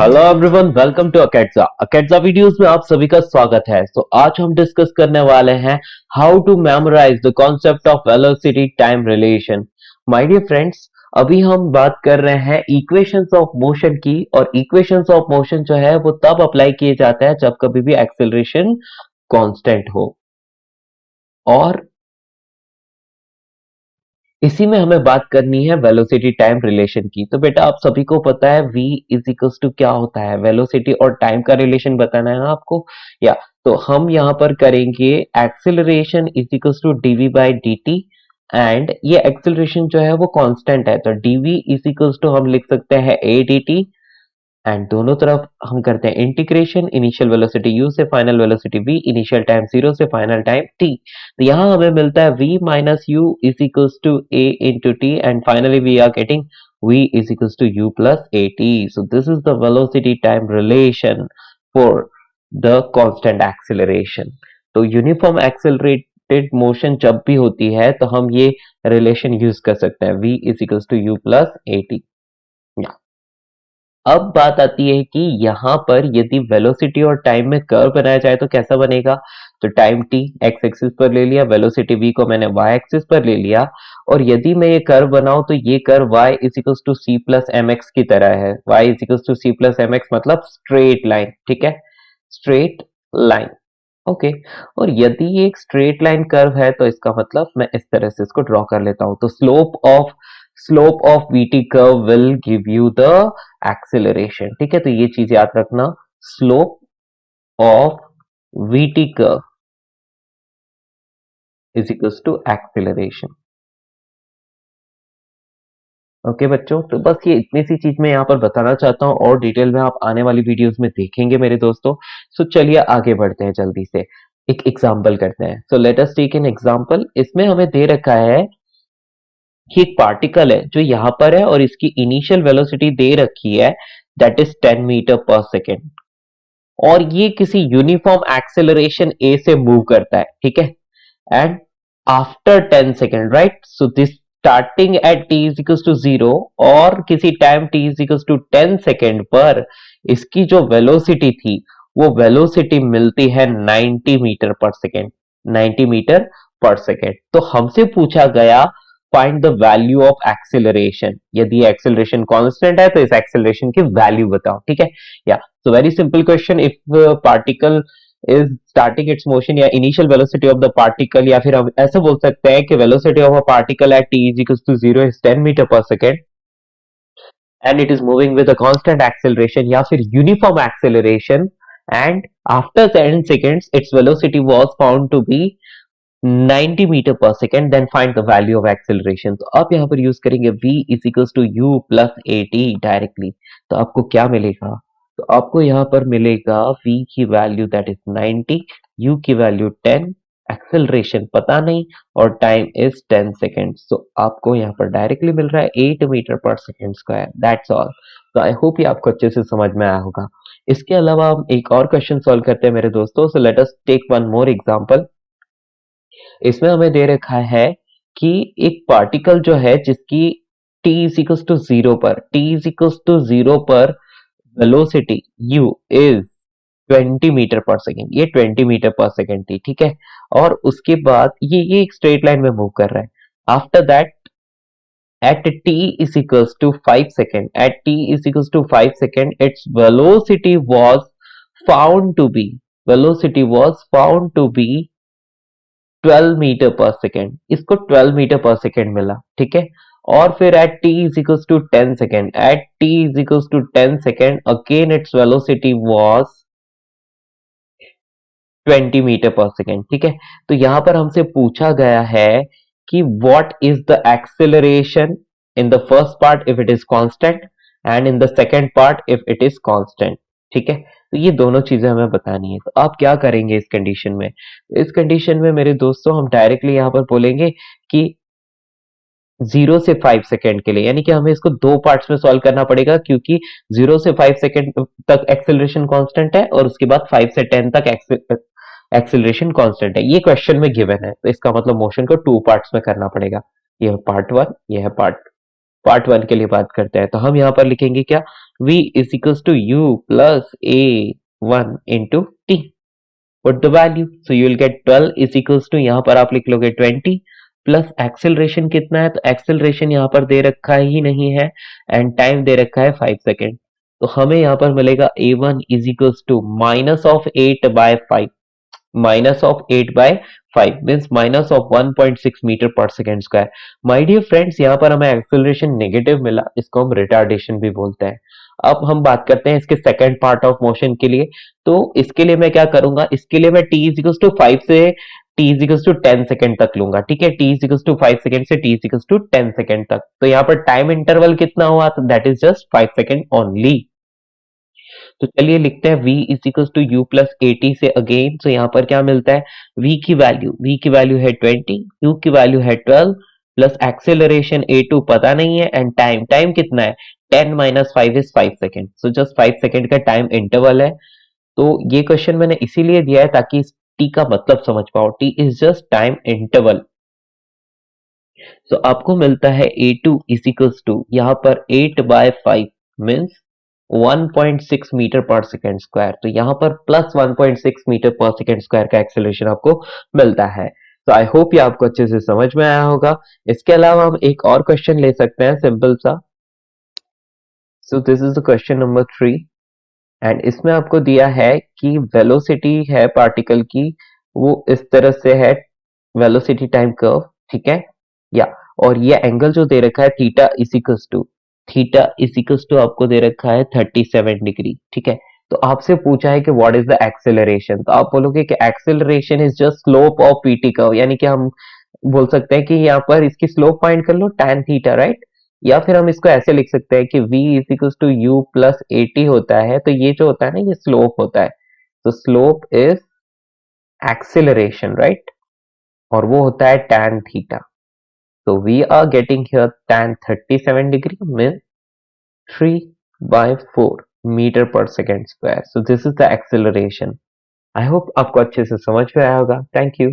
Hello everyone, welcome to अकेडजा। अकेडजा videos में आप सभी का स्वागत है। आज हम डिस्कस करने वाले हैं how to memorise the concept of velocity time relation. My dear friends, अभी हम बात कर रहे हैं इक्वेशंस ऑफ मोशन की, और इक्वेशंस ऑफ मोशन जो है वो तब अप्लाई किए जाते हैं जब कभी भी एक्सेलरेशन कांस्टेंट हो। और इसी में हमें बात करनी है वेलोसिटी टाइम रिलेशन की। तो बेटा, आप सभी को पता है v इज इक्वल्स टू क्या होता है, वेलोसिटी और टाइम का रिलेशन बताना है ना आपको। या तो हम यहाँ पर करेंगे acceleration is equals to dv by dt, and ये एक्सेलरेशन जो है वो कांस्टेंट है, तो dv इज इक्वल्स टू हम लिख सकते हैं a dt, एंड दोनों तरफ हम करते हैं इंटीग्रेशन, इनिशियल वेलोसिटी u से final velocity v, initial time 0 से फाइनल टाइम t। तो यहां हमें मिलता है v minus u is equals to a into t, and finally we are getting v is equals to u plus a t। So this is the velocity time relation for the constant acceleration. तो uniform accelerated motion जब भी होती है तो हम ये relation use कर सकते हैं, v is equals to u plus a t। अब बात आती है कि यहाँ पर यदि वेलोसिटी और टाइम में कर्व बनाया जाए तो कैसा बनेगा। तो टाइम t x एक्सिस पर ले लिया, वेलोसिटी v को मैंने y एक्सिस पर ले लिया, और यदि मैं ये कर्व बनाऊं तो ये curve y is equals to c plus m x की तरह है। y is equals to c plus m x मतलब स्ट्रेट लाइन, ठीक है, स्ट्रेट लाइन। ओके, और यदि ये एक स्ट्रेट लाइन कर्व है तो इसका मतलब मैं इस तरह से इसको ड्रॉ कर लेता हूं। तो slope of vt curve will give you the acceleration, ठीक है। तो ये चीज याद रखना, slope of vt curve is equals to acceleration. Okay बच्चों, तो बस ये इतनी सी चीज मैं यहाँ पर बताना चाहता हूँ, और डिटेल में आप आने वाली वीडियोस में देखेंगे मेरे दोस्तों। सो चलिए आगे बढ़ते हैं, जल्दी से एक एग्जांपल करते हैं। So let us take an example. इसमें हमें दे रखा है कि एक पार्टिकल है जो यहाँ पर है, और इसकी इनिशियल वेलोसिटी दे रखी है, दैट इज 10 मीटर पर सेकेंड, और ये किसी यूनिफॉर्म एक्सेलरेशन ए से मूव करता है, ठीक है। And after 10 second, right, so this starting at t is equals to 0, और किसी time t is equals to 10 second पर इसकी जो वेलोसिटी थी वो वेलोसिटी मिलती है 90 मीटर पर सेकेंड, 90 मीटर पर सेकेंड। तो हमसे पूछा गया find the value of acceleration. यदि एक्सेलरेशन कांस्टेंट है तो इस एक्सेलरेशन की वैल्यू बताओ, ठीक है। या so very simple question, if particle is starting its motion, या initial velocity of the particle, या फिर हम ऐसे बोल सकते हैं कि velocity of a particle at t is equals to 0 is 10 meter per second, and it is moving with a constant acceleration या फिर uniform acceleration, and after 10 seconds its velocity was found to be 90 metre पर second, then find the value of acceleration. तो आप यहाँ पर use करेंगे v is equals to u plus a t directly. तो आपको क्या मिलेगा, तो आपको यहाँ पर मिलेगा v की वैल्यू दैट इज 90, u की वैल्यू 10, एक्सेलरेशन पता नहीं, और टाइम इज 10 सेकेंड्स। तो आपको यहाँ पर डायरेक्टली मिल रहा है 8 मीटर पर सेकेंड स्क्वायर, दैट्स ऑल। तो आई होप ये आपको अच्छे से समझ में आया होगा। इसके अलावा हम एक और क्वेश्चन सॉल्व करते हैं मेरे दोस्तों। So let us take one more example. इसमें हमें दे रखा है कि एक पार्टिकल जो है जिसकी t इज इक्वल्स टू 0 पर, t इज इक्वल्स टू 0 पर वेलोसिटी u इज 20 मीटर पर सेकेंड, ये 20 मीटर पर सेकेंड थी, ठीक है। और उसके बाद ये एक स्ट्रेट लाइन में मूव कर रहा है। After that at t is equals to 5 second, at t is equals to 5 second, its velocity was found to be 12 metre पर सेकेंड, इसको 12 मीटर पर सेकेंड मिला, ठीक है। और फिर at t is equals to 10 second, at t is equals to 10 second again its velocity was 20 metre पर second, ठीक है। तो यहां पर हमसे पूछा गया है कि what is the acceleration in the first part if it is constant, and in the second part if it is constant, ठीक है। तो ये दोनों चीजें हमें बतानी है। तो आप क्या करेंगे इस कंडीशन में, इस कंडीशन में मेरे दोस्तों हम डायरेक्टली यहां पर बोलेंगे कि 0 से 5 सेकेंड के लिए, यानी कि हमें इसको दो पार्ट्स में सॉल्व करना पड़ेगा, क्योंकि 0 से 5 सेकेंड तक एक्सेलरेशन कांस्टेंट है, और उसके बाद 5 से 10 तक एक्सेलरेशन कांस्टेंट है। ये क्वेश्चन में गिवन है, तो इसका मतलब मोशन को टू पार्ट्स में करना पड़ेगा। ये है पार्ट वन, ये है पार्ट पार्ट 1 के लिए बात करते हैं, तो हम यहाँ पर लिखेंगे क्या, v is equals to u plus a1 into t, put the value, so you will get 12 is equals to, यहाँ पर आप लिख लोगे 20 प्लस एक्सेलरेशन कितना है, तो एक्सेलरेशन यहाँ पर दे रखा ही नहीं है एंड टाइम दे रखा है 5 सेकेंड, तो हमें यहाँ पर मिलेगा a1 is equals to minus of 8 by 5, minus of 8 by 5 means minus of 1.6 metre पर second square. My dear friends, यहाँ पर हमें एक्सेलरेशन नेगेटिव मिला, इसको हम रिटार्डेशन भी बोलते हैं। अब हम बात करते हैं इसके सेकंड पार्ट ऑफ मोशन के लिए, तो इसके लिए मैं क्या करूंगा, इसके लिए मैं t इज इक्वल्स टू 5 से t is equals to 10 second तक लूंगा, ठीक है, t is equals to 5 second से t is equals to 10 second तक, तो यहाँ पर टाइम इंटरवल कितना हुआ, तो that is just 5 second only. तो चलिए लिखते हैं v is equal to u plus a t से अगेन, तो यहाँ पर क्या मिलता है, v की वैल्यू है 20, u की वैल्यू है 12 प्लस एक्सेलरेशन a2 पता नहीं है एंड टाइम कितना है, 10 minus 5 is 5 second, so just 5 second का टाइम इंटरवल है। तो ये क्वेश्चन मैंने इसीलिए दिया है ताकि इस t का मतलब समझ पाओ, t is just time interval. तो आपको मिलता है a2 इज इक्वल्स टू, यहाँ पर 8 बाय 5 मीन्स 1.6 मीटर पर सेकेंड स्क्वायर, तो यहाँ पर प्लस 1.6 मीटर पर सेकेंड स्क्वायर का एक्सेलरेशन आपको मिलता है। तो आई होप ये आपको अच्छे से समझ में आया होगा। इसके अलावा हम एक और क्वेश्चन ले सकते हैं सिंपल सा। सो this is the question number 3 and इसमें आपको दिया है कि वेलोसिटी है पार्टिकल की, वो इस तरह से है, वेलोसिटी टाइम कर्व, ठीक है, या और ये एंगल जो दे रखा है थीटा इज इक्वल्स टू आपको दे रखा है 37 डिग्री, ठीक है। तो आपसे पूछा है कि व्हाट इज द एक्सेलरेशन, तो आप बोलोगे कि acceleration is just slope of PT curve, यानी कि हम बोल सकते हैं कि यहाँ पर इसकी स्लोप फाइंड कर लो tan थीटा, राइट, या फिर हम इसको ऐसे लिख सकते हैं कि v is equals to u plus a t होता है, तो ये जो होता है ना ये स्लोप होता है, तो स्लोप इज एक्सेलरेशन, राइट, और वो होता है tan theta. So we are getting here tan 37 degree means 3 by 4 meter per second square. So this is the acceleration. I hope आपको अच्छे से समझ में आया होगा। Thank you.